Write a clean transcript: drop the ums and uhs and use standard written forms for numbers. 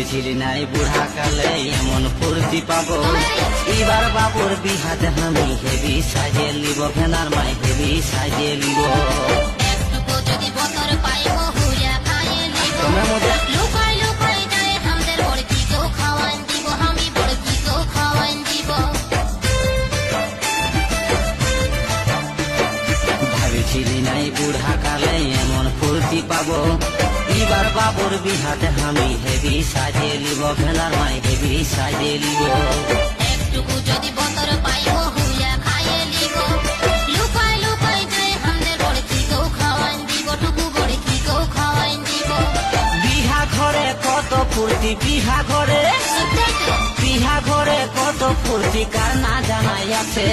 ভাবেছিলি নাই বুড়া কালে এমন ফুর্তি পাবো, এবার বাবুর বিহাতে আমি হেবি সাজিয়ে লিব, ফেনার মাই হেবি সাজিয়ে লিব। একটুকু যদি বতর পাইব হুইয়া খাইয়ে লিব, লুকাই লুকাই যায় আমাদের বড়কিকেও খাওয়ান দিব, আমি বড়কিকেও খাওয়ান দিব। ভাবেছিলি নাই বুড়া কালে এমন ফুর্তি পাবো, এবার বাবুর বিহাতে আমি হেবি সাজিয়ে লিব, ফেনার মাই হেবি সাজিয়ে লিব। একটুকু যদি বতর পাইব হুইয়া খাইয়ে লিব, লুকাই লুকাই যায় আমাদের বড়কিকেও খাওয়ান দিব, টুকু বড়কিকেও খাওয়ান দিব। বিহা ঘরে কত ফুর্তি, বিহা ঘরে কত ফুর্তি কার না জানাই আছে।